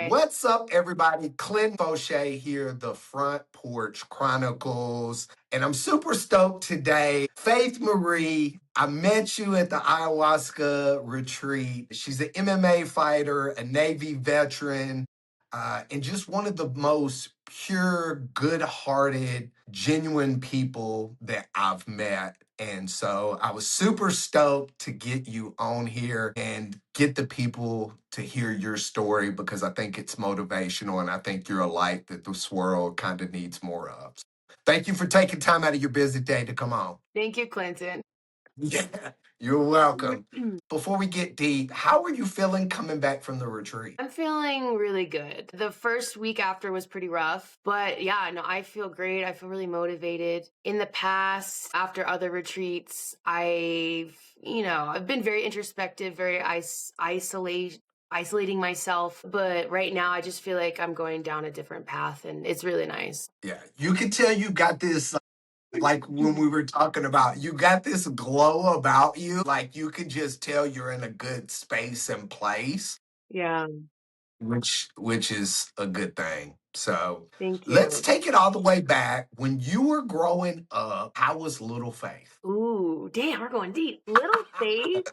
What's up, everybody? Clint Fauché here, the Front Porch Chronicles. And I'm super stoked today. Faith Marie, I met you at the ayahuasca retreat. She's an MMA fighter, a Navy veteran, and just one of the most pure, good-hearted, genuine people that I've met. And so I was super stoked to get you on here and get the people to hear your story because I think it's motivational and I think you're a light that this world kind of needs more of. Thank you for taking time out of your busy day to come on. Thank you, Clinton. Yeah, you're welcome. Before we get deep, how are you feeling coming back from the retreat? I'm feeling really good. The first week after was pretty rough, but yeah, no, I feel great. I feel really motivated. In the past, after other retreats, I've been very introspective, very isolating myself. But right now, I just feel like I'm going down a different path, and it's really nice. Yeah, you can tell you got this, like when we were talking about, you got this glow about you. Like you can just tell you're in a good space and place, Yeah, which is a good thing. So thank let's you. take it all the way back. When you were growing up, how was Little Faith? Ooh, damn, we're going deep. Little Faith,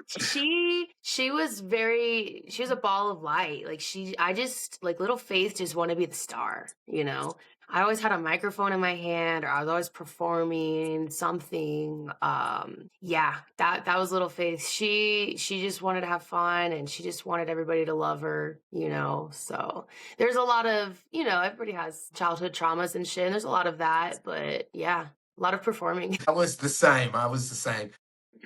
she was a ball of light. Little Faith just want to be the star, you know. I always had a microphone in my hand or I was always performing something. Yeah, that was Little Faith. She just wanted to have fun and she just wanted everybody to love her, you know. So there's a lot of, everybody has childhood traumas and shit, and there's a lot of that, but yeah, a lot of performing. I was the same. I was the same.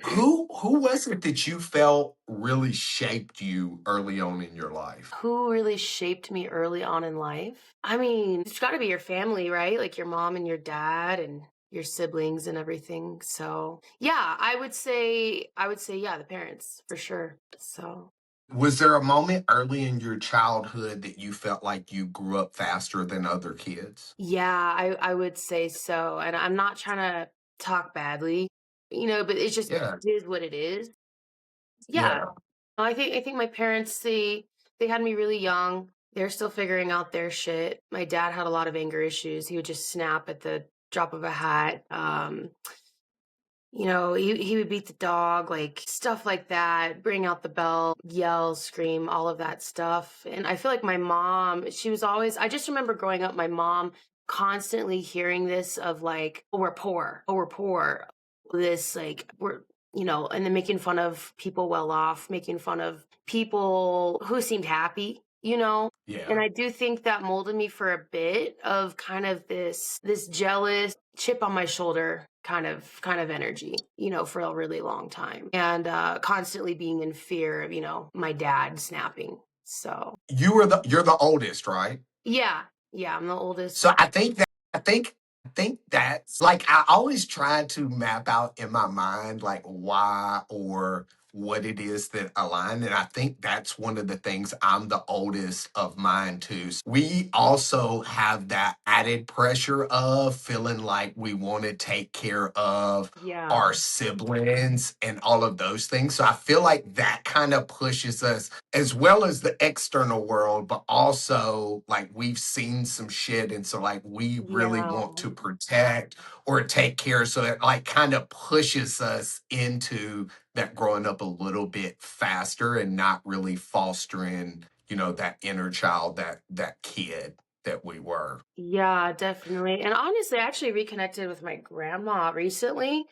Who was it that you felt really shaped you early on in your life? Who really shaped me early on in life? I mean, it's got to be your family, right? Like your mom and your dad and your siblings and everything. So, yeah, I would say yeah, the parents for sure. So, Was there a moment early in your childhood that you felt like you grew up faster than other kids? yeah, I would say so. And I'm not trying to talk badly, but Yeah, it is what it is. Yeah, yeah. I think my parents they had me really young. They're still figuring out their shit. My dad had a lot of anger issues. He would just snap at the drop of a hat. He would beat the dog, like stuff like that, bring out the belt, yell, scream, all of that stuff. And I feel like my mom, she was always, I just remember growing up, my mom constantly hearing this of like, oh, we're poor. Oh, we're poor. This, like, and then making fun of people well off, making fun of people who seemed happy, you know? And Yeah. I do think that molded me for a bit of kind of this jealous chip on my shoulder kind of energy, for a really long time. And constantly being in fear of, my dad snapping. So You're the oldest, right? yeah, yeah, I'm the oldest. So I think that's like I always try to map out in my mind like why or what it is that align. And I think that's one of the things. I'm the oldest of mine too. So we also have that added pressure of feeling like we want to take care of Yeah. our siblings and all of those things. So I feel like that kind of pushes us as well as the external world, but also like we've seen some shit. And so like we really Yeah. want to protect or take care. So it like kind of pushes us into that growing up a little bit faster and not really fostering, that inner child, that kid that we were. Yeah, definitely. And honestly, I actually reconnected with my grandma recently.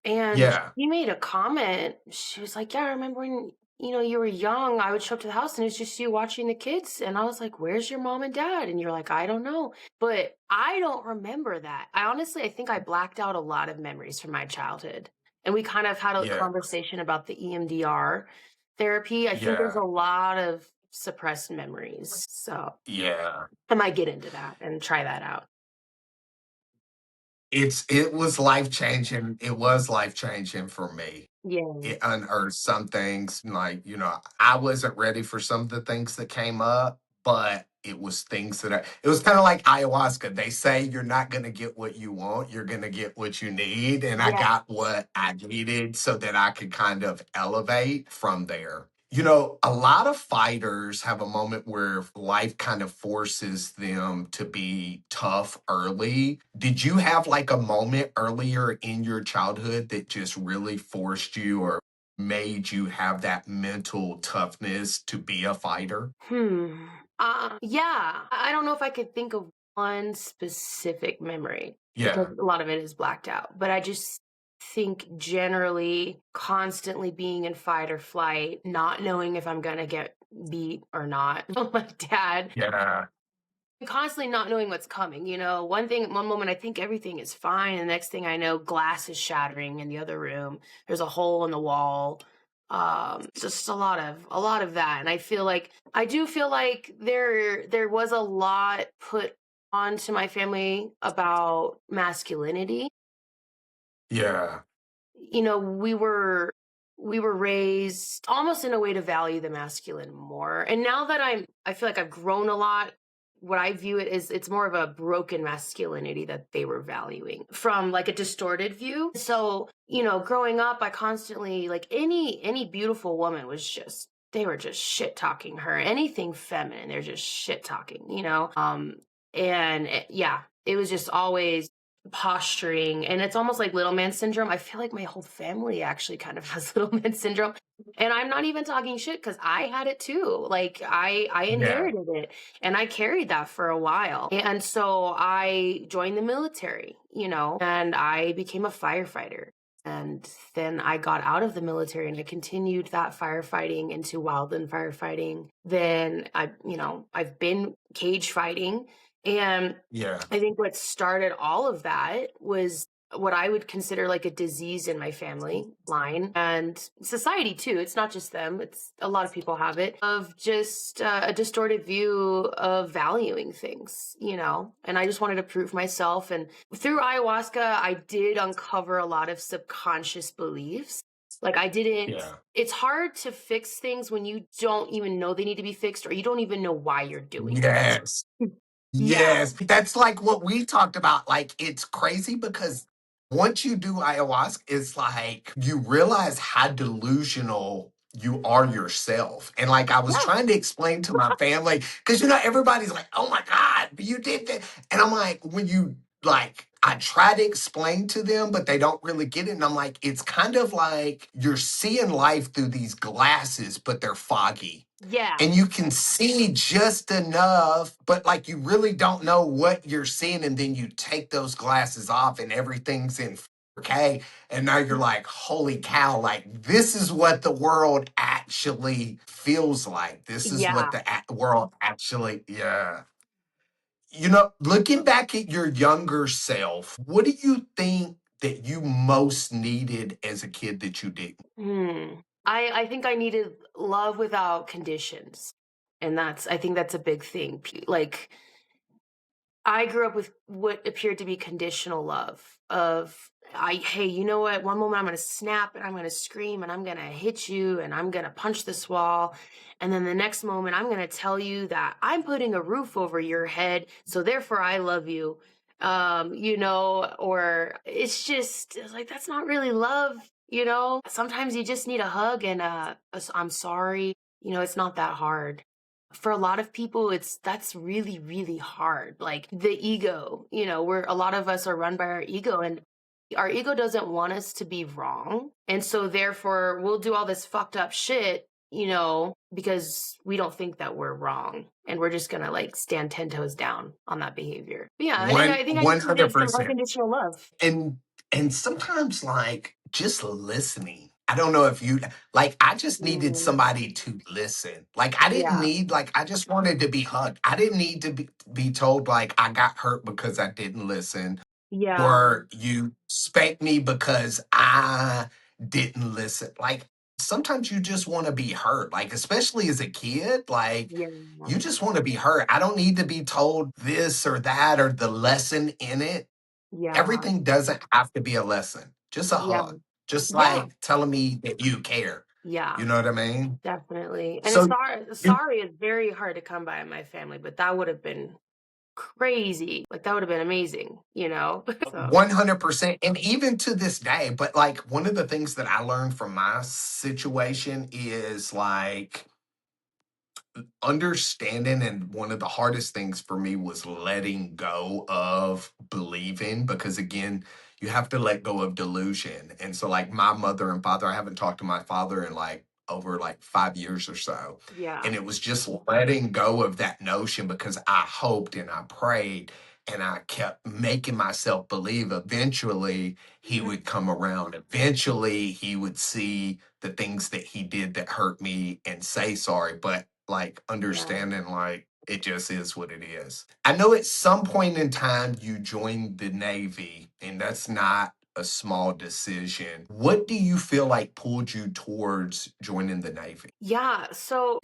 And Yeah. she made a comment. She was like, "Yeah, I remember when, you were young, I would show up to the house and it's just you watching the kids." And I was like, "Where's your mom and dad?" And you're like, "I don't know." But I don't remember that. I think I blacked out a lot of memories from my childhood. And we kind of had a Yeah. conversation about the EMDR therapy. I think there's Yeah. a lot of suppressed memories. So Yeah. I might get into that and try that out. It was life changing. It was life changing for me. Yeah. It unearthed some things like, I wasn't ready for some of the things that came up, but it was things it was kind of like ayahuasca. They say you're not going to get what you want, you're going to get what you need. And I Yeah. got what I needed so that I could kind of elevate from there. A lot of fighters have a moment where life kind of forces them to be tough early. Did you have like a moment earlier in your childhood that just really forced you or made you have that mental toughness to be a fighter? Hmm. Yeah. I don't know if I could think of one specific memory because Yeah. a lot of it is blacked out. But I just think generally constantly being in fight or flight, not knowing if I'm gonna get beat or not. My dad Yeah. constantly not knowing what's coming. One moment I think everything is fine, and the next thing I know, glass is shattering in the other room. There's a hole in the wall. Just a lot of that. And I do feel like there was a lot put onto my family about masculinity. Yeah. We were raised almost in a way to value the masculine more. And now that I feel like I've grown a lot, what I view it is it's more of a broken masculinity that they were valuing from like a distorted view. So, growing up, I constantly like any beautiful woman was just they were just shit talking her. Anything feminine, they're just shit talking. And yeah, it was just always posturing, and it's almost like little man syndrome. I feel like my whole family actually kind of has little man syndrome, and I'm not even talking shit because I had it too. Like I Yeah. inherited it, and I carried that for a while, and so I joined the military, and I became a firefighter. And then I got out of the military and I continued that firefighting into wildland firefighting. Then I've been cage fighting, and Yeah. I think what started all of that was what I would consider like a disease in my family line and society too. It's not just them, it's a lot of people have it, of just a distorted view of valuing things. And I just wanted to prove myself. And through ayahuasca, I did uncover a lot of subconscious beliefs. Like I didn't, Yeah. it's hard to fix things when you don't even know they need to be fixed or you don't even know why you're doing Yes. it. Yeah. Yes, that's like what we talked about. Like, it's crazy because once you do ayahuasca, it's like you realize how delusional you are yourself. And like, I was Yeah. trying to explain to my family, because, everybody's like, oh my God, you did that. And I'm like, when you like, I try to explain to them, but they don't really get it. And I'm like, it's kind of like you're seeing life through these glasses, but they're foggy Yeah. and you can see just enough, but like you really don't know what you're seeing. And then you take those glasses off and everything's in 4K. And now you're like, holy cow, like this is what the world actually feels like. This is what Yeah. the world actually, yeah. Looking back at your younger self, what do you think that you most needed as a kid that you didn't? I think I needed love without conditions. And I think that's a big thing. Like I grew up with what appeared to be conditional love of hey, you know what? One moment I'm going to snap and I'm going to scream and I'm going to hit you and I'm going to punch this wall. And then the next moment I'm going to tell you that I'm putting a roof over your head. So therefore I love you. Or it's like, that's not really love. Sometimes you just need a hug and I'm sorry. It's not that hard. For a lot of people, that's really, really hard. Like the ego, where a lot of us are run by our ego, and our ego doesn't want us to be wrong. And so therefore we'll do all this fucked up shit, because we don't think that we're wrong. And we're just gonna like stand 10 toes down on that behavior. But yeah, I think I just needed some 100%. unconditional love. and and sometimes like just listening, I don't know if you like, I just needed Mm, somebody to listen. Like I didn't yeah, need, like I just wanted to be hugged. I didn't need to be told like I got hurt because I didn't listen, yeah, or you spanked me because I didn't listen. Like sometimes you just want to be heard, like especially as a kid, like yeah, you just want to be heard. I don't need to be told this or that or the lesson in it. yeah, Everything doesn't have to be a lesson. Just a yeah, hug. Just yeah, like telling me that you care. yeah. You know what I mean? Definitely. And So sorry you sorry is very hard to come by in my family, but that would have been crazy. Like that would have been amazing, you know? So 100%. And even to this day, but like one of the things that I learned from my situation is like understanding, and one of the hardest things for me was letting go of believing, because again, you have to let go of delusion. And so like my mother and father, I haven't talked to my father in like over like 5 years or so, yeah. and it was just letting go of that notion, because I hoped and I prayed and I kept making myself believe eventually he Mhm. would come around, eventually he would see the things that he did that hurt me and say sorry. But like Yeah. understanding like it just is what it is. I know at some point in time you joined the Navy, and that's not a small decision. What do you feel like pulled you towards joining the Navy? Yeah, so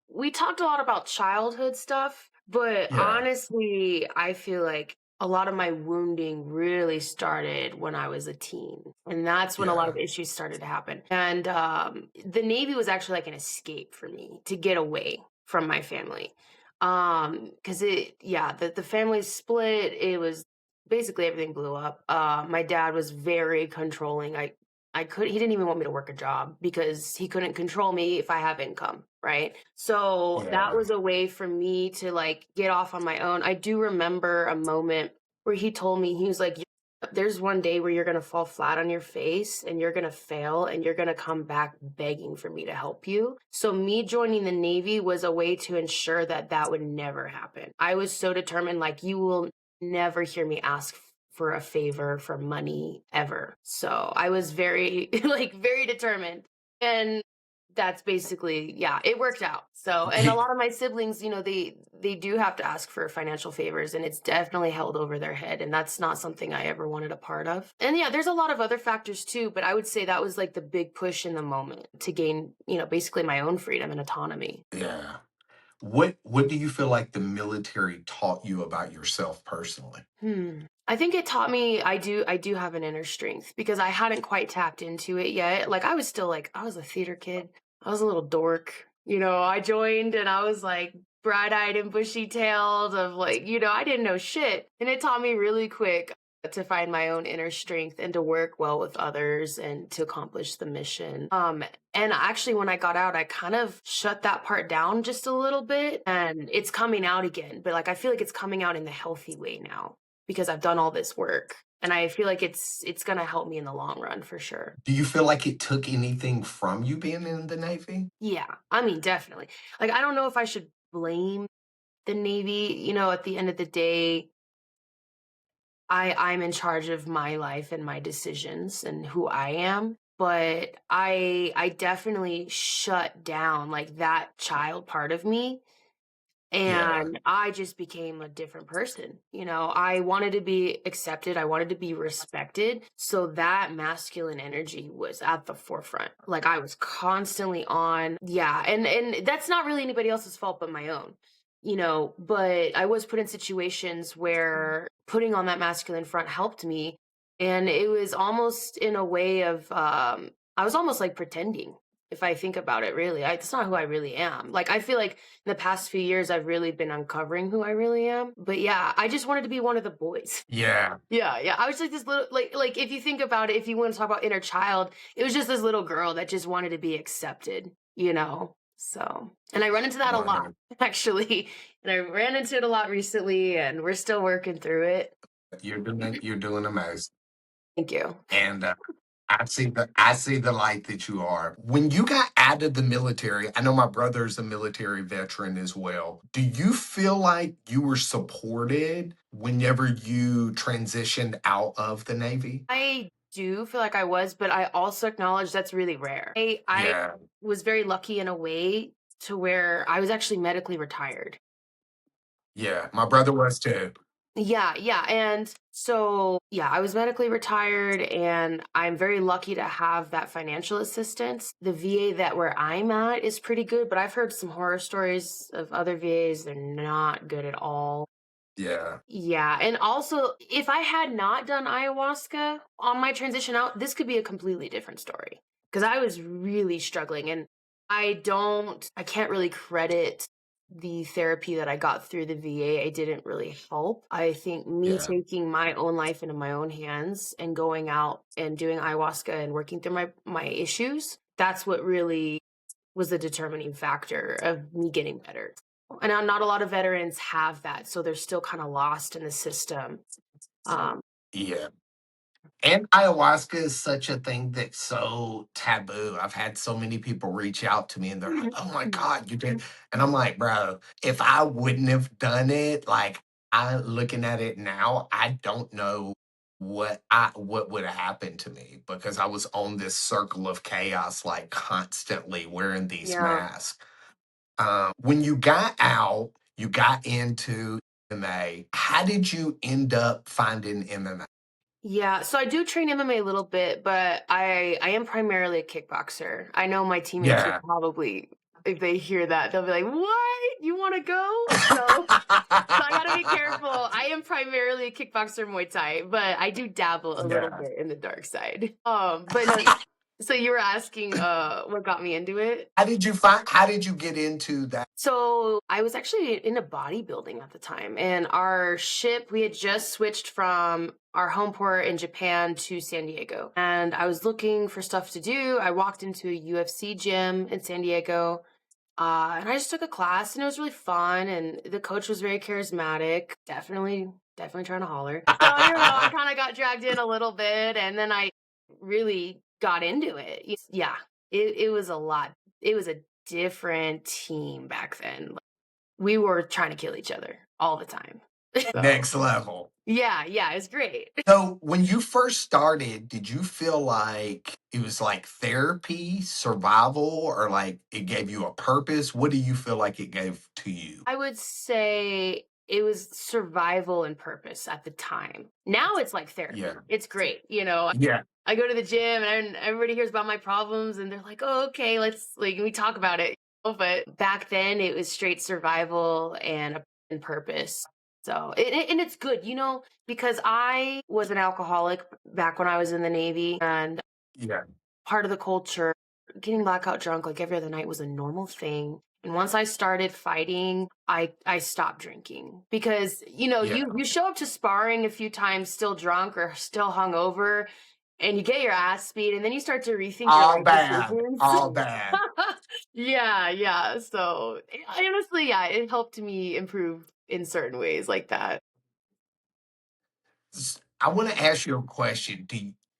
we talked a lot about childhood stuff, but Yeah, honestly, I feel like a lot of my wounding really started when I was a teen. And that's when a lot yeah, of issues started to happen. And the Navy was actually like an escape for me to get away from my family. Because the family split, it was basically everything blew up. My dad was very controlling. He didn't even want me to work a job because he couldn't control me if I have income, right? So that yeah. was a way for me to like get off on my own. I do remember a moment where he told me, he was like, there's one day where you're going to fall flat on your face and you're going to fail and you're going to come back begging for me to help you. So me joining the Navy was a way to ensure that that would never happen. I was so determined, like, you will never hear me ask for a favor for money ever. So I was very like very determined. And that's basically, yeah, it worked out. So and a lot of my siblings, they do have to ask for financial favors, and it's definitely held over their head, and that's not something I ever wanted a part of. And yeah, there's a lot of other factors too, but I would say that was like the big push in the moment to gain, basically my own freedom and autonomy. Yeah. What do you feel like the military taught you about yourself personally? I think it taught me I do have an inner strength because I hadn't quite tapped into it yet. Like I was still like I was a theater kid. I was a little dork. I joined and I was like bright-eyed and bushy-tailed of like, I didn't know shit. And it taught me really quick to find my own inner strength and to work well with others and to accomplish the mission. And actually when I got out, I kind of shut that part down just a little bit and it's coming out again, but like I feel like it's coming out in the healthy way now because I've done all this work and I feel like it's going to help me in the long run for sure. Do you feel like it took anything from you being in the Navy? Yeah, I mean definitely. Like I don't know if I should blame the Navy, at the end of the day I'm in charge of my life and my decisions and who I am, but I definitely shut down like that child part of me. Yeah, And I just became a different person. I wanted to be accepted. I wanted to be respected. So that masculine energy was at the forefront. Like I was constantly on. Yeah. And that's not really anybody else's fault but my own. But I was put in situations where putting on that masculine front helped me. And it was almost in a way of I was almost like pretending if I think about it, really. It's not who I really am. Like, I feel like in the past few years, I've really been uncovering who I really am. But yeah, I just wanted to be one of the boys. yeah. Yeah, yeah. I was like this little, like if you think about it, if you want to talk about inner child, it was just this little girl that just wanted to be accepted. So, and I run into that a lot, 100. actually. And I ran into it a lot recently, and we're still working through it. You're doing amazing. Thank you. And I see the light that you are. When you got out of the military, I know my brother's a military veteran as well. Do you feel like you were supported whenever you transitioned out of the Navy? I do feel like I was, but I also acknowledge that's really rare. I Yeah, was very lucky in a way to where I was actually medically retired. yeah. My brother was too. Yeah, yeah. And so, yeah, I was medically retired and I'm very lucky to have that financial assistance. The VA that where I'm at is pretty good, but I've heard some horror stories of other VAs. They're not good at all. Yeah, Yeah, and also, if I had not done ayahuasca on my transition out, this could be a completely different story. Because I was really struggling, and I can't really credit. the therapy that I got through the VA, it didn't really help. I think me Yeah. taking my own life into my own hands and going out and doing ayahuasca and working through my issues, that's what really was the determining factor of me getting better. And not a lot of veterans have that, so they're still kind of lost in the system. Yeah. And ayahuasca is such a thing that's so taboo. I've had so many people reach out to me and they're like, oh my God, you did. And I'm like, bro, if I wouldn't have done it, like I looking at it now, I don't know what would have happened to me because I was on this circle of chaos, like constantly wearing these Yeah. masks. When you got out, you got into MMA. How did you end up finding MMA? Yeah, so I do train MMA a little bit, but I am primarily a kickboxer. I know my teammates would Yeah. probably, if they hear that, they'll be like, "What? You want to go?" So I gotta be careful. I am primarily a kickboxer, Muay Thai, but I do dabble a little Yeah. bit in the dark side. But no. So you were asking, what got me into it? How did you get into that? So I was actually into bodybuilding at the time, and our ship, we had just switched from our home port in Japan to San Diego. And I was looking for stuff to do. I walked into a UFC gym in San Diego, and I just took a class, and it was really fun. And the coach was very charismatic, definitely trying to holler. So, I kind of got dragged in a little bit, and then I really got into it. Yeah, it was a lot. It was a different team back then. We were trying to kill each other all the time. So, Next level. yeah, it's great. So when you first started, did you feel like it was like therapy, survival, or like it gave you a purpose? What do you feel like it gave to you? I would say it was survival and purpose at the time. Now it's like therapy. Yeah. It's great. Yeah. I go to the gym and everybody hears about my problems and they're like, "Oh, okay, let's we talk about it." But back then it was straight survival and purpose. So, and it's good, because I was an alcoholic back when I was in the Navy, and Yeah. part of the culture, getting blackout drunk like every other night was a normal thing. And once I started fighting, I stopped drinking because Yeah. you show up to sparring a few times still drunk or still hungover, and you get your ass beat, and then you start to rethink your All life bad. decisions. All bad. Yeah. So honestly, yeah, it helped me improve in certain ways like that. I want to ask you a question.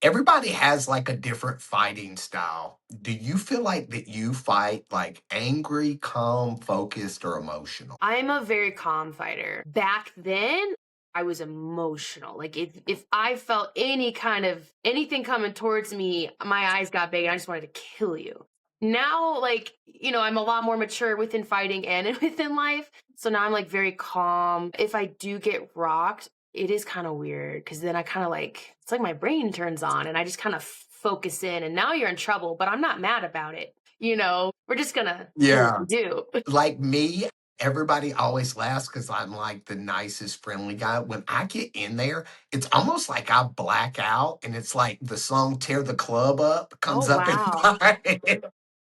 Everybody has like a different fighting style. Do you feel like that you fight like angry, calm, focused, or emotional? I'm a very calm fighter. Back then, I was emotional. Like if I felt any kind of anything coming towards me, my eyes got big and I just wanted to kill you. Now, like, I'm a lot more mature within fighting and within life. So now I'm like very calm. If I do get rocked, it is kind of weird because then I kind of it's like my brain turns on and I just kind of focus in and now you're in trouble, but I'm not mad about it. We're just gonna do what Yeah. we do. Like me, everybody always laughs because I'm like the nicest, friendly guy. When I get in there, it's almost like I black out, and it's like the song "Tear the Club Up" Oh, comes up in wow. my head.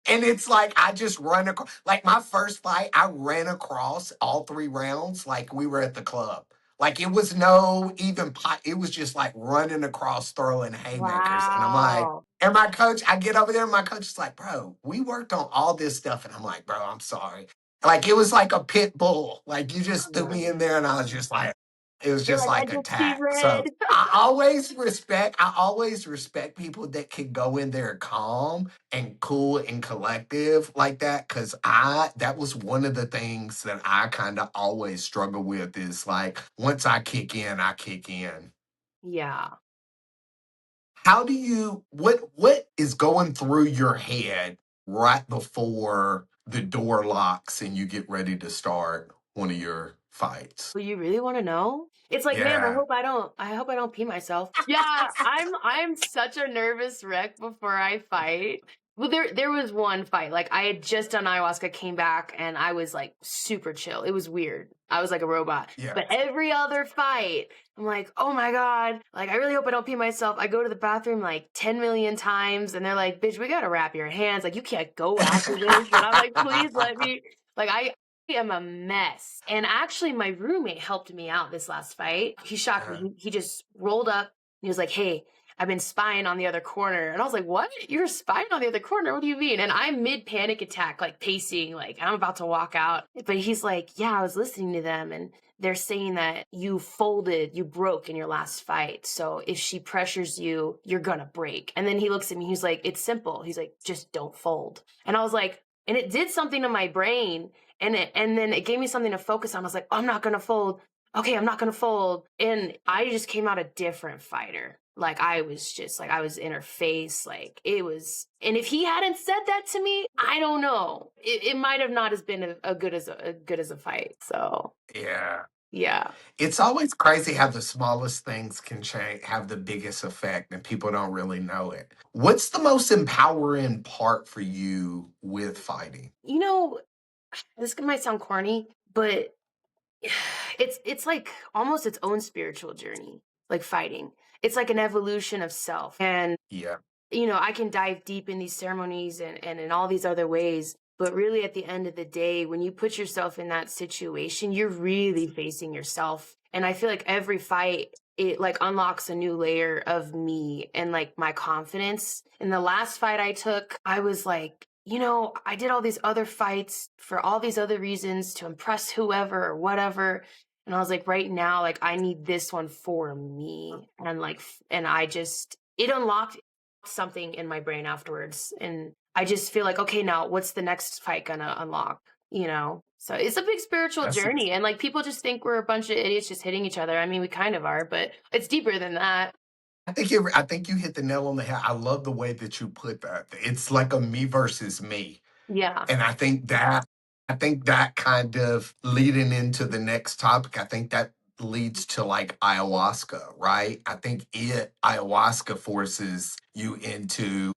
And it's like I just run across. Like my first fight, I ran across all 3 rounds like we were at the club. Like it was no even pot. It was just like running across, throwing haymakers. And I'm like, Wow. and my coach, I get over there, and my coach is like, bro, we worked on all this stuff. And I'm like, bro, I'm sorry. Like it was like a pit bull. Like you just threw me in there and I was just like, it was You're just like, "I like just see attack. So red." I always respect people that can go in there calm and cool and collective like that. Cause that was one of the things that I kind of always struggle with is like once I kick in, I kick in. Yeah. What is going through your head right before the door locks and you get ready to start one of your fights? Well, you really wanna know? It's like, "Man, Yeah. I hope I don't pee myself." Yeah, I'm such a nervous wreck before I fight. Well, there was one fight, like, I had just done ayahuasca, came back, and I was, like, super chill. It was weird. I was like a robot. Yeah. But every other fight, I'm like, "Oh my god, like, I really hope I don't pee myself." I go to the bathroom, like, 10 million times, and they're like, "Bitch, we gotta wrap your hands, like, you can't go after this." And I'm like, "Please let me." Like, am a mess. And actually, my roommate helped me out this last fight. He shocked me. Uh, He just rolled up. He was like, "Hey, I've been spying on the other corner." And I was like, "What? You're spying on the other corner? What do you mean?" And I'm mid panic attack, like pacing, like I'm about to walk out. But he's like, "Yeah, I was listening to them, and they're saying that you folded, you broke in your last fight. So if she pressures you, you're gonna break." And then he looks at me, he's like, "It's simple." He's like, "Just don't fold." And I was like, and it did something to my brain. And then it gave me something to focus on. I was like, "I'm not gonna fold. Okay, I'm not gonna fold." And I just came out a different fighter. Like I was just like I was in her face. Like it was, and if he hadn't said that to me, I don't know. It might have not as been a good as a good as a fight. So yeah. yeah. It's always crazy how the smallest things can change, have the biggest effect, and people don't really know it. What's the most empowering part for you with fighting? You know, this might sound corny, but it's like almost its own spiritual journey, like fighting. It's like an evolution of self. And Yeah. I can dive deep in these ceremonies and in all these other ways. But really, at the end of the day, when you put yourself in that situation, you're really facing yourself. And I feel like every fight, it like unlocks a new layer of me and like my confidence. In the last fight I took, I was like, I did all these other fights for all these other reasons to impress whoever or whatever. And I was like, right now, like, I need this one for me. And like, and it unlocked something in my brain afterwards. And I just feel like, okay, now what's the next fight gonna unlock? So it's a big spiritual That's journey. And like people just think we're a bunch of idiots just hitting each other. I mean, we kind of are, but it's deeper than that. I think you hit the nail on the head. I love the way that you put that. It's like a me versus me. Yeah. And I think that kind of leading into the next topic, I think that leads to like ayahuasca, right? I think ayahuasca forces you into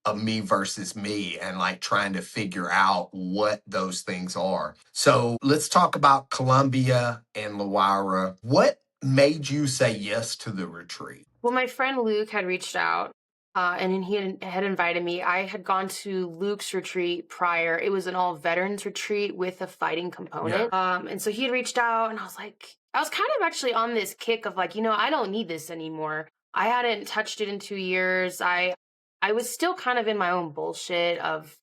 a me versus me and like trying to figure out what those things are. So let's talk about Colombia and Luara. What made you say yes to the retreat? Well, my friend Luke had reached out, and then he had invited me. I had gone to Luke's retreat prior. It was an all veterans retreat with a fighting Yeah. component. And so he had reached out, and I was kind of actually on this kick of like, I don't need this anymore. I hadn't touched it in 2 years. I was still kind of in my own bullshit of,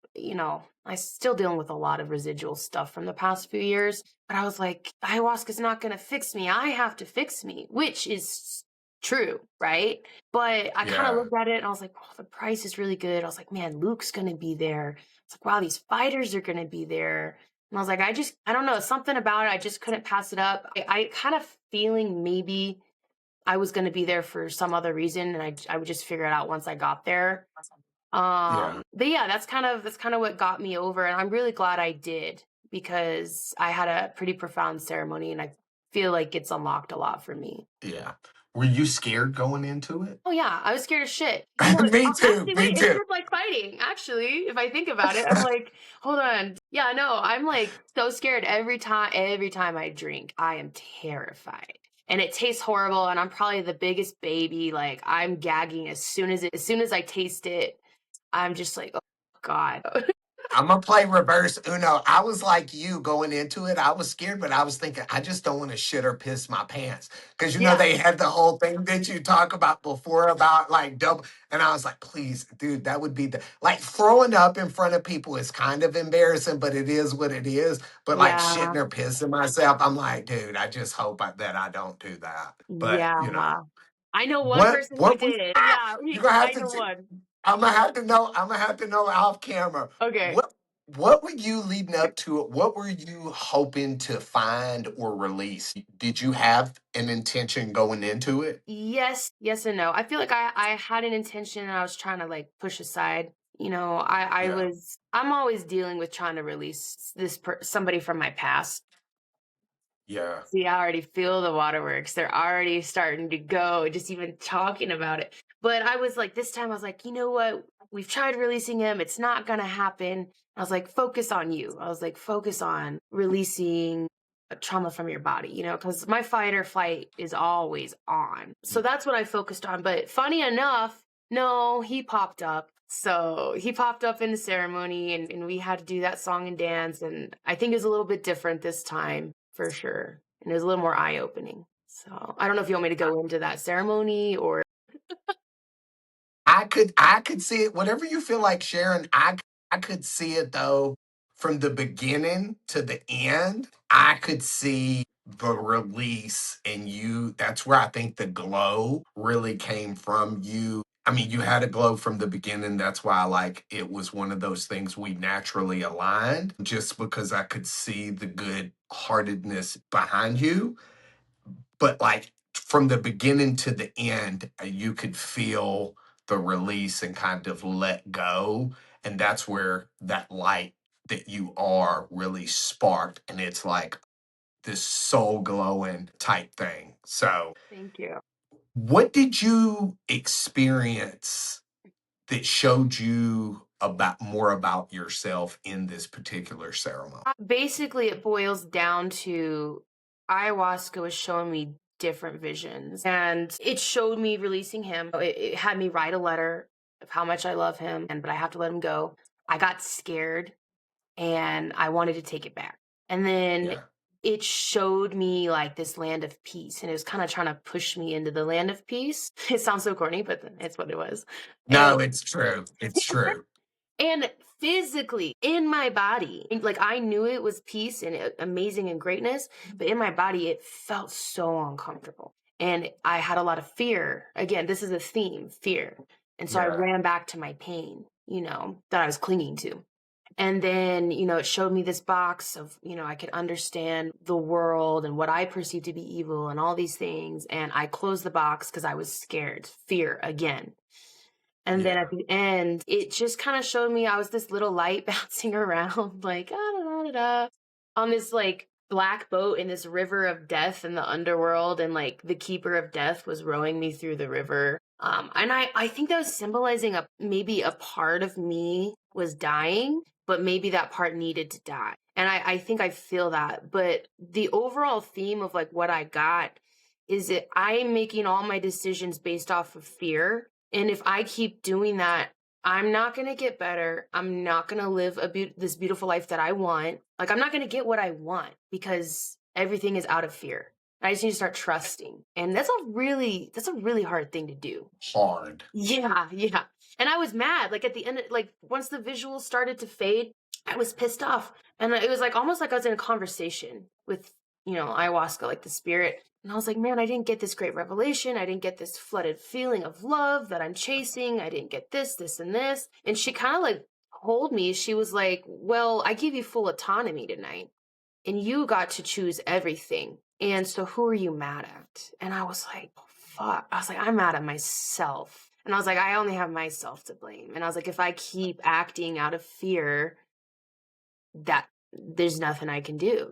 I still dealing with a lot of residual stuff from the past few years. But I was like, ayahuasca's not going to fix me. I have to fix me, which is true, right? But I kind of Yeah. looked at it and I was like, "Oh, the price is really good." I was like, "Man, Luke's going to be there." It's like, "Wow, these fighters are going to be there." And I was like, I don't know, something about it. I just couldn't pass it up. I kind of feeling maybe I was going to be there for some other reason, and I would just figure it out once I got there. Yeah. But yeah, that's kind of what got me over, and I'm really glad I did because I had a pretty profound ceremony, and I feel like it's unlocked a lot for me. Yeah. Were you scared going into it? Oh yeah, I was scared as shit. Me too. Actually, Me wait, it's too. just like fighting. Actually, if I think about it, I'm like, hold on. Yeah, no, I'm like so scared every time. Every time I drink, I am terrified, and it tastes horrible. And I'm probably the biggest baby. Like I'm gagging as soon as I taste it. I'm just like, oh god. I'm gonna play reverse Uno. I was like you going into it. I was scared, but I was thinking, I just don't want to shit or piss my pants. Because Yeah, they had the whole thing that you talk about before about like double. And I was like, please, dude, that would be the like throwing up in front of people is kind of embarrassing, but it is what it is. But like yeah, shitting or pissing myself, I'm like, dude, I just hope that I don't do that. But yeah. I know one what person who what was did. Yeah, you're gonna have I to know one. I'm gonna have to know. I'm gonna have to know off camera. Okay. What were you leading up to it? What were you hoping to find or release? Did you have an intention going into it? Yes and no. I feel like I had an intention and I was trying to like push aside. Yeah, I'm always dealing with trying to release somebody from my past. yeah, See, I already feel the waterworks. They're already starting to go, just even talking about it. But I was like, this time I was like, you know what? We've tried releasing him. It's not going to happen. I was like, focus on you. I was like, focus on releasing a trauma from your body, because my fight or flight is always on. So mm, that's what I focused on. But funny enough, no, he popped up. So he popped up in the ceremony and we had to do that song and dance. And I think it was a little bit different this time for sure. And it was a little more eye opening. So I don't know if you want me to go into that ceremony or. I could see it. Whatever you feel like sharing, I could see it though from the beginning to the end. I could see the release in you. That's where I think the glow really came from you. I mean, you had a glow from the beginning. That's why like it was one of those things we naturally aligned, just because I could see the good heartedness behind you. But like from the beginning to the end, you could feel the release and kind of let go. And that's where that light that you are really sparked. And it's like this soul glowing type thing. So, Thank you. what did you experience that showed you about more about yourself in this particular ceremony? Basically, it boils down to ayahuasca was showing me different visions and it showed me releasing him. It had me write a letter of how much I love him, but I have to let him go. I got scared and I wanted to take it back. And then Yeah. it showed me like this land of peace and it was kind of trying to push me into the land of peace. It sounds so corny, but it's what it was. And No, it's true. It's true. and physically in my body, like I knew it was peace and amazing and greatness, but in my body it felt so uncomfortable and I had a lot of fear. Again, this is a theme, fear. And so I Yeah. ran back to my pain, that I was clinging to. And then, it showed me this box of, I could understand the world and what I perceived to be evil and all these things. And I closed the box because I was scared, fear again. And then Yeah. at the end, it just kind of showed me I was this little light bouncing around, like, ah, da, da, da, da, on this like black boat in this river of death in the underworld. And like the keeper of death was rowing me through the river. And I think that was symbolizing maybe a part of me was dying, but maybe that part needed to die. And I think I feel that. But the overall theme of like what I got is that I am making all my decisions based off of fear. And if I keep doing that, I'm not going to get better. I'm not going to live this beautiful life that I want. Like, I'm not going to get what I want because everything is out of fear. I just need to start trusting. And that's a really hard thing to do. Hard. Yeah, yeah. And I was mad. Like at the end, like once the visuals started to fade, I was pissed off. And it was like almost like I was in a conversation with, ayahuasca, like the spirit. And I was like, man, I didn't get this great revelation. I didn't get this flooded feeling of love that I'm chasing. I didn't get this, and this. And she kind of like told me, she was like, well, I give you full autonomy tonight and you got to choose everything. And so who are you mad at? And I was like, oh, fuck. I was like, I'm mad at myself. And I was like, I only have myself to blame. And I was like, if I keep acting out of fear, that there's nothing I can do.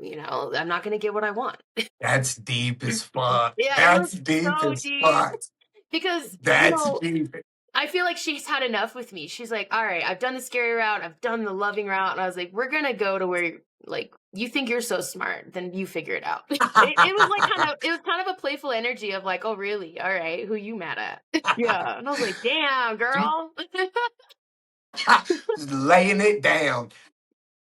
I'm not going to get what I want. That's deep as fuck. Yeah, it was That's deep so as deep fuck. because, That's deep. I feel like she's had enough with me. She's like, all right, I've done the scary route. I've done the loving route. And I was like, we're going to go to where, like, you think you're so smart, then you figure it out. It was like it was kind of a playful energy of like, oh, really? All right. Who you mad at? Yeah. And I was like, damn, girl. Just laying it down.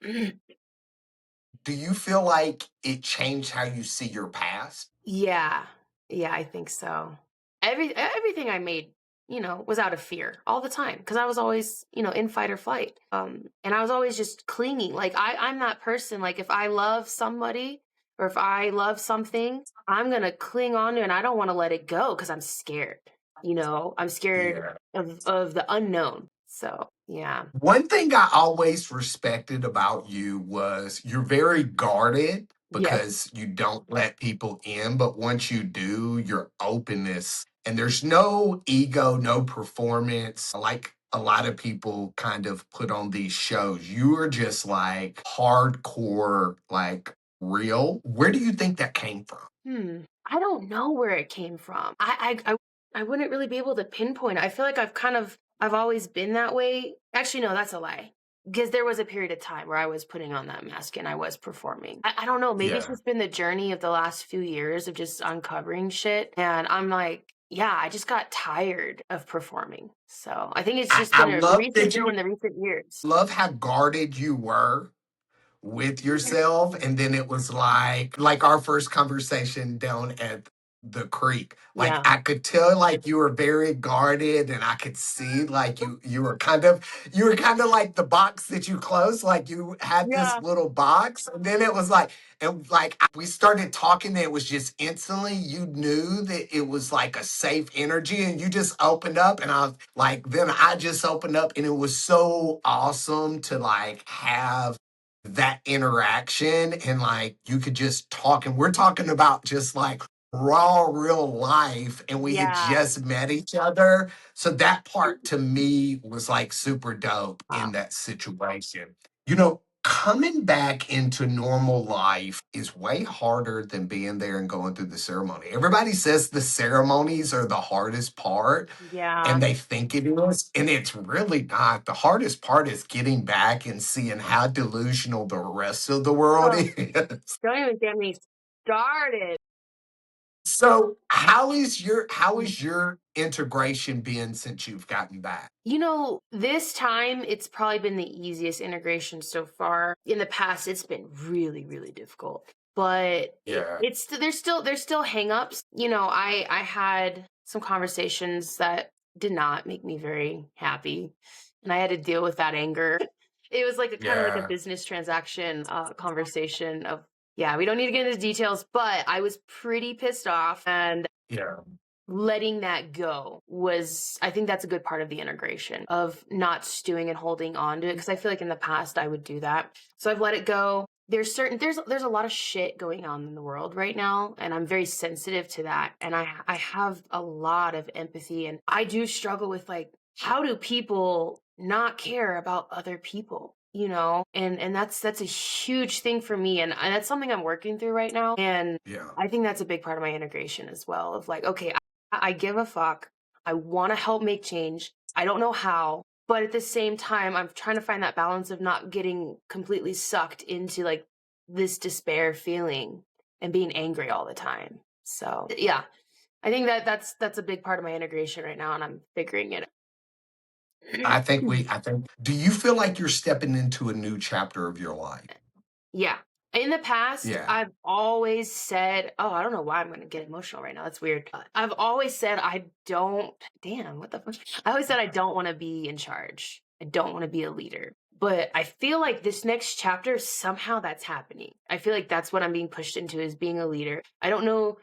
Do you feel like it changed how you see your past? Yeah. Yeah, I think so. Everything I made, was out of fear all the time because I was always, in fight or flight. And I was always just clinging. Like I'm that person. Like if I love somebody or if I love something, I'm gonna cling on to it and I don't want to let it go because I'm scared. I'm scared Yeah. of the unknown. So yeah. One thing I always respected about you was you're very guarded Yes. because you don't let people in. But once you do, your openness and there's no ego, no performance like a lot of people kind of put on these shows. You are just like hardcore, like real. Where do you think that came from? I don't know where it came from. I wouldn't really be able to pinpoint it. I feel like I've always been that way. Actually, no, that's a lie. Because there was a period of time where I was putting on that mask and I was performing. I don't know. Maybe it's Yeah. just been the journey of the last few years of just uncovering shit. And I'm like, yeah, I just got tired of performing. So I think it's I, just I been a love recent that thing you in the recent years. love how guarded you were with yourself, and then it was like our first conversation down at the creek. Like Yeah. I could tell like you were very guarded, and I could see like you were kind of like the box that you closed, like you had this Yeah. little box, and then it was like, and like we started talking, and it was just instantly you knew that it was like a safe energy, and you just opened up, and I was like, then I just opened up, and it was so awesome to like have that interaction, and like you could just talk, and we're talking about just like raw real life, and we had Yeah. just met each other, so that part to me was like super dope Wow. in that situation. Coming back into normal life is way harder than being there and going through the ceremony. Everybody says the ceremonies are the hardest part, Yeah. and they think it is, and it's really not. The hardest part is getting back and seeing how delusional the rest of the world Oh, is. don't even get me started. So how is your integration been since you've gotten back? This time it's probably been the easiest integration so far. In the past, it's been really, really difficult. But Yeah. there's still hangups. I had some conversations that did not make me very happy, and I had to deal with that anger. It was like a kind of like a Yeah. business transaction conversation of, yeah, we don't need to get into details, but I was pretty pissed off, and Yeah. letting that go was, I think that's a good part of the integration of not stewing and holding on to it, because I feel like in the past I would do that. So I've let it go. There's a lot of shit going on in the world right now, and I'm very sensitive to that, and I have a lot of empathy, and I do struggle with, like, how do people not care about other people, and that's a huge thing for me, and that's something I'm working through right now. And Yeah. I think that's a big part of my integration as well, of like, okay, I give a fuck. I want to help make change. I don't know how, but at the same time, I'm trying to find that balance of not getting completely sucked into like this despair feeling and being angry all the time. So, yeah, I think that's a big part of my integration right now, and I'm figuring it I think out. do you feel like you're stepping into a new chapter of your life? Yeah. In the past, Yeah. I've always said, oh, I don't know why I'm going to get emotional right now. That's weird. I've always said damn, what the fuck? I always said I don't want to be in charge. I don't want to be a leader. But I feel like this next chapter, somehow that's happening. I feel like that's what I'm being pushed into, is being a leader. I don't know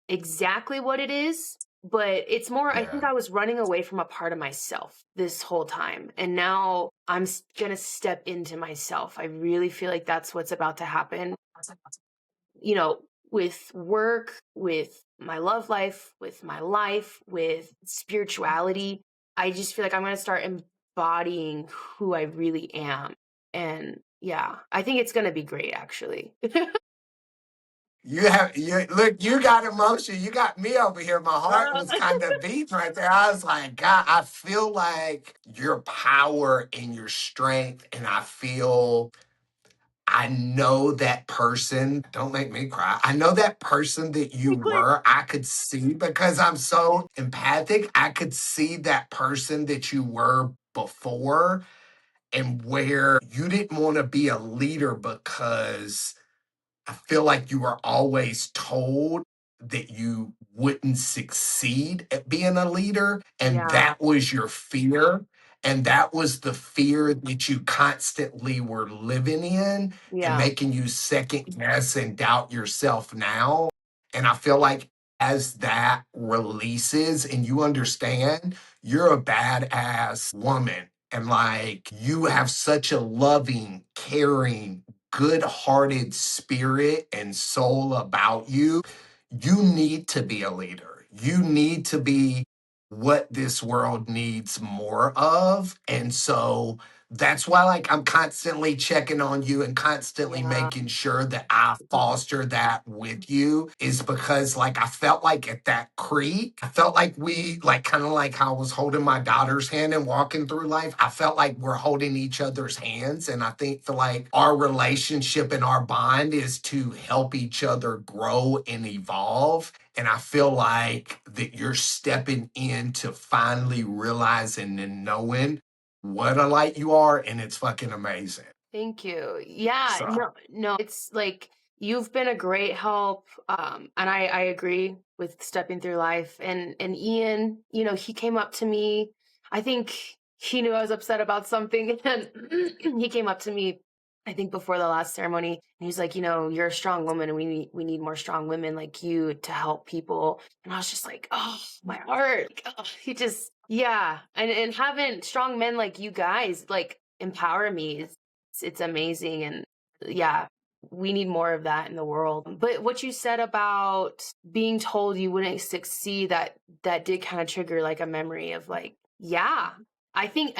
exactly what it is, but it's more, I think Yeah. I was running away from a part of myself this whole time. And now I'm going to step into myself. I really feel like that's what's about to happen, you know, with work, with my love life, with spirituality. I just feel like I'm going to start embodying who I really am. And yeah, I think it's going to be great, actually. You look, you got emotion. You got me over here. My heart was kind of beating right there. I was like, God, I feel like your power and your strength, and I know that person. Don't make me cry. I know that person that you were. I could see, because I'm so empathic. I could see that person that you were before, and where you didn't want to be a leader because I feel like you were always told that you wouldn't succeed at being a leader. And Yeah, that was your fear. And that was the fear that you constantly were living in, and yeah, making you second guess and doubt yourself now. And I feel like as that releases and you understand, you're a badass woman. And like you have such a loving, caring, good-hearted spirit and soul about you. You need to be a leader. You need to be what this world needs more of. And so That's why, like, I'm constantly checking on you and constantly Yeah. making sure that I foster that with you, is because, like, I felt like at that creek, I felt like we, like, kind of like how I was holding my daughter's hand and walking through life. I felt like we're holding each other's hands. And I think for like our relationship and our bond is to help each other grow and evolve. And I feel like that you're stepping into finally realizing and knowing what a light you are, and it's fucking amazing. Thank you. Yeah, So no, it's like you've been a great help. And I agree with stepping through life. And Ian, he came up to me. I think he knew I was upset about something, and he came up to me, I think before the last ceremony, and he's like, you're a strong woman, and we need more strong women like you to help people. And I was just like, oh, my heart. Like, oh, he just, yeah. And having strong men like you guys like empower me, it's amazing. And yeah, we need more of that in the world. But what you said about being told you wouldn't succeed, that did kind of trigger like a memory of like, yeah, I think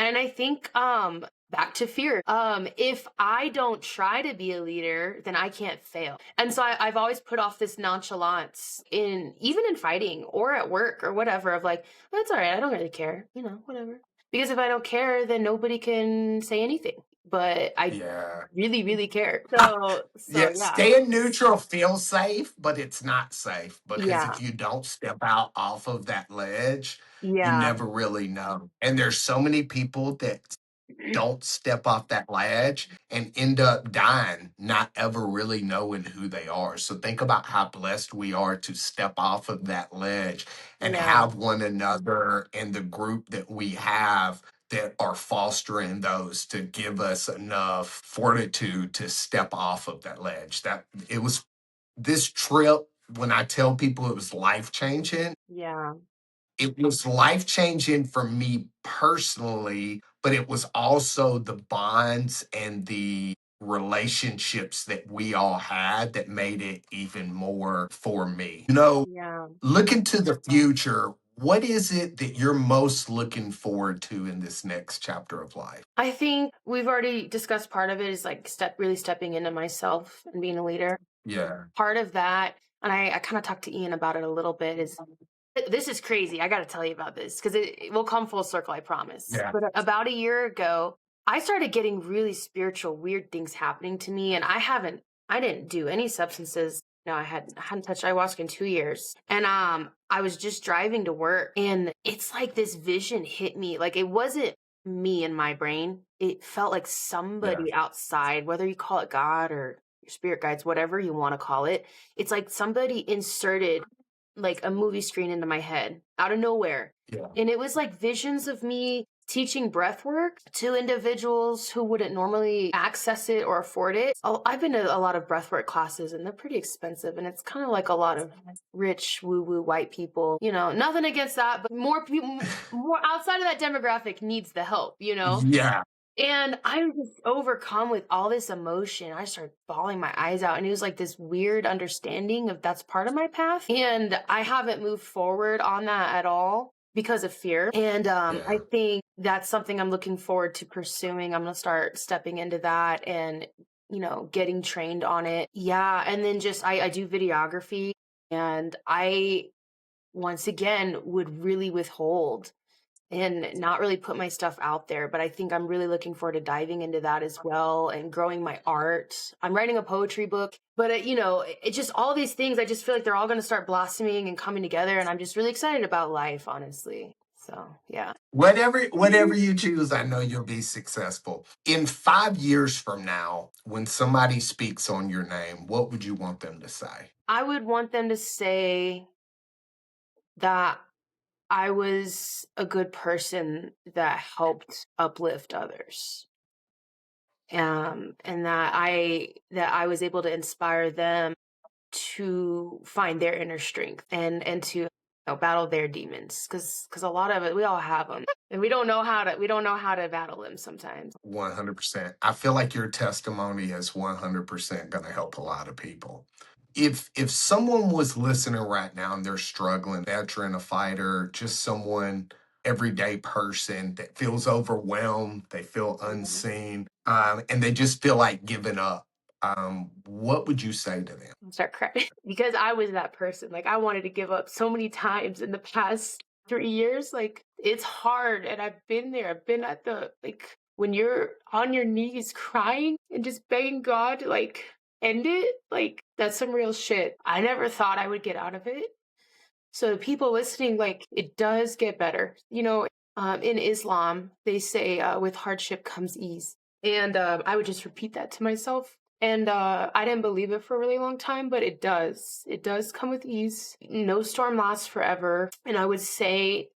back to fear. If I don't try to be a leader, then I can't fail. And so I've always put off this nonchalance in even in fighting or at work or whatever, of like, that's all right, I don't really care, whatever. Because if I don't care, then nobody can say anything. But I yeah. really, really care. So Yeah, yeah. staying neutral feels safe, but it's not safe because Yeah. if you don't step out off of that ledge, you Yeah. never really know. And there's so many people that don't step off that ledge and end up dying, not ever really knowing who they are. So think about how blessed we are to step off of that ledge and Yeah. have one another and the group that we have that are fostering those to give us enough fortitude to step off of that ledge. That it was this trip, when I tell people it was life changing, Yeah. it was life changing for me personally, but it was also the bonds and the relationships that we all had that made it even more for me. Yeah. Looking to the future, what is it that you're most looking forward to in this next chapter of life? I think we've already discussed part of it is like really stepping into myself and being a leader. Yeah. Part of that, and I kind of talked to Ian about it a little bit, is this is crazy. I got to tell you about this because it will come full circle, I promise. Yeah. But about a year ago, I started getting really spiritual, weird things happening to me, and I didn't do any substances. No, I hadn't touched ayahuasca in 2 years, and I was just driving to work, and it's like this vision hit me. Like it wasn't me in my brain. It felt like Yeah. somebody outside, whether you call it God or your spirit guides, whatever you want to call it. It's like somebody inserted like a movie screen into my head out of nowhere. Yeah. And it was like visions of me teaching breath work to individuals who wouldn't normally access it or afford it. I've been to a lot of breathwork classes and they're pretty expensive. And it's kind of like a lot of rich woo woo white people, nothing against that, but more people, more outside of that demographic needs the help. Yeah. And I was just overcome with all this emotion. I started bawling my eyes out. And it was like this weird understanding of that's part of my path. And I haven't moved forward on that at all because of fear. And I Yeah. think that's something I'm looking forward to pursuing. I'm going to start stepping into that and, getting trained on it. Yeah. And then just, I do videography, and I, once again, would really withhold and not really put my stuff out there. But I think I'm really looking forward to diving into that as well and growing my art. I'm writing a poetry book, but it just all these things, I just feel like they're all going to start blossoming and coming together. And I'm just really excited about life, honestly. So, yeah. Whatever you choose, I know you'll be successful. In 5 years from now, when somebody speaks on your name, what would you want them to say? I would want them to say that I was a good person that helped uplift others. And that I was able to inspire them to find their inner strength and to battle their demons, because a lot of it, we all have them, and we don't know how to battle them sometimes. 100%. I feel like your testimony is 100% going to help a lot of people. If someone was listening right now and they're struggling, veteran, a fighter, just someone everyday person that feels overwhelmed, they feel unseen, and they just feel like giving up. What would you say to them? Start crying because I was that person. Like I wanted to give up so many times in the past 3 years. Like it's hard, and I've been there. I've been at the like when you're on your knees crying and just begging God to like end it. Like that's some real shit. I never thought I would get out of it. So the people listening, like it does get better. In Islam, they say with hardship comes ease. And I would just repeat that to myself. And I didn't believe it for a really long time, but it does. It does come with ease. No storm lasts forever. And I would say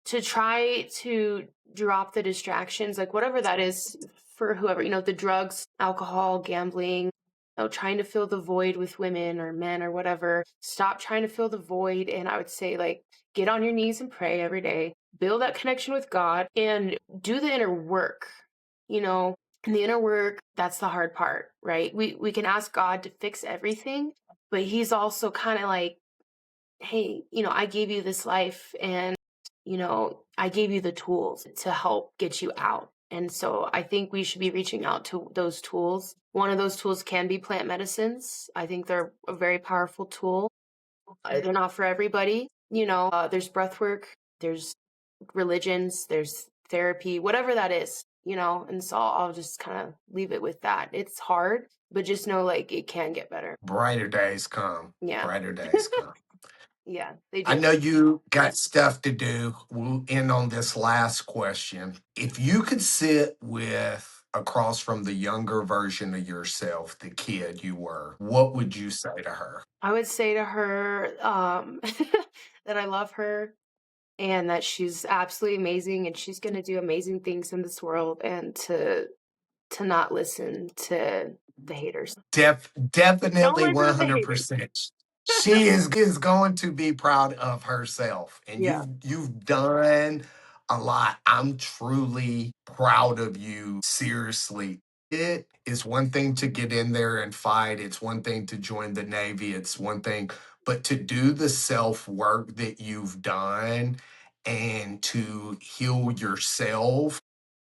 to try to drop the distractions, like whatever that is for whoever, the drugs, alcohol, gambling, trying to fill the void with women or men or whatever. Stop trying to fill the void. And I would say, like, get on your knees and pray every day, build that connection with God, and do the inner work. And the inner work, that's the hard part, right? We can ask God to fix everything, but he's also kind of like, hey, I gave you this life, and I gave you the tools to help get you out. And so I think we should be reaching out to those tools. One of those tools can be plant medicines. I think they're a very powerful tool. They're not for everybody. There's breath work, there's religions, there's therapy, whatever that is, and so I'll just kind of leave it with that. It's hard, but just know like it can get better. Brighter days come. Yeah. Brighter days come. Yeah, they I do. know you got stuff to do. We'll end on this last question. If you could sit with across from the younger version of yourself, the kid you were, what would you say to her? I would say to her that I love her and that she's absolutely amazing and she's going to do amazing things in this world, and to not listen to the haters. Don't Definitely listen to the haters. 100%. She is going to be proud of herself, and Yeah. you've done a lot. I'm truly proud of you. Seriously. It is one thing to get in there and fight. It's one thing to join the Navy. It's one thing, but to do the self work that you've done and to heal yourself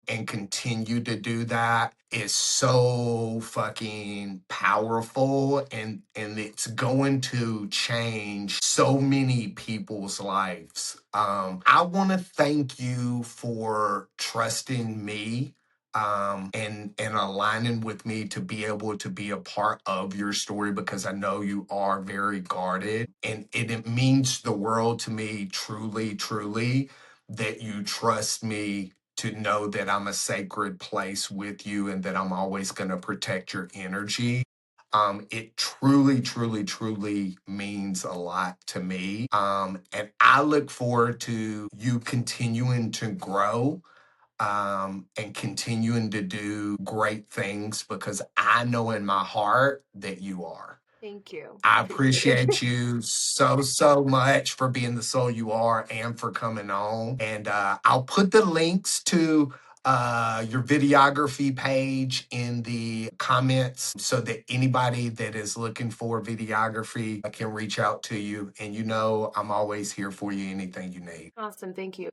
and continue to do that is so fucking powerful, and it's going to change so many people's lives. I want to thank you for trusting me, and aligning with me to be able to be a part of your story, because I know you are very guarded, and it means the world to me, truly, truly, that you trust me to know that I'm a sacred place with you and that I'm always going to protect your energy. It truly, truly, truly means a lot to me. And I look forward to you continuing to grow, and continuing to do great things, because I know in my heart that you are. Thank you. I I appreciate it. appreciate you so, so much for being the soul you are and for coming on. And I'll put the links to your videography page in the comments so that anybody that is looking for videography can reach out to you. And I'm always here for you, anything you need. Awesome. Thank you.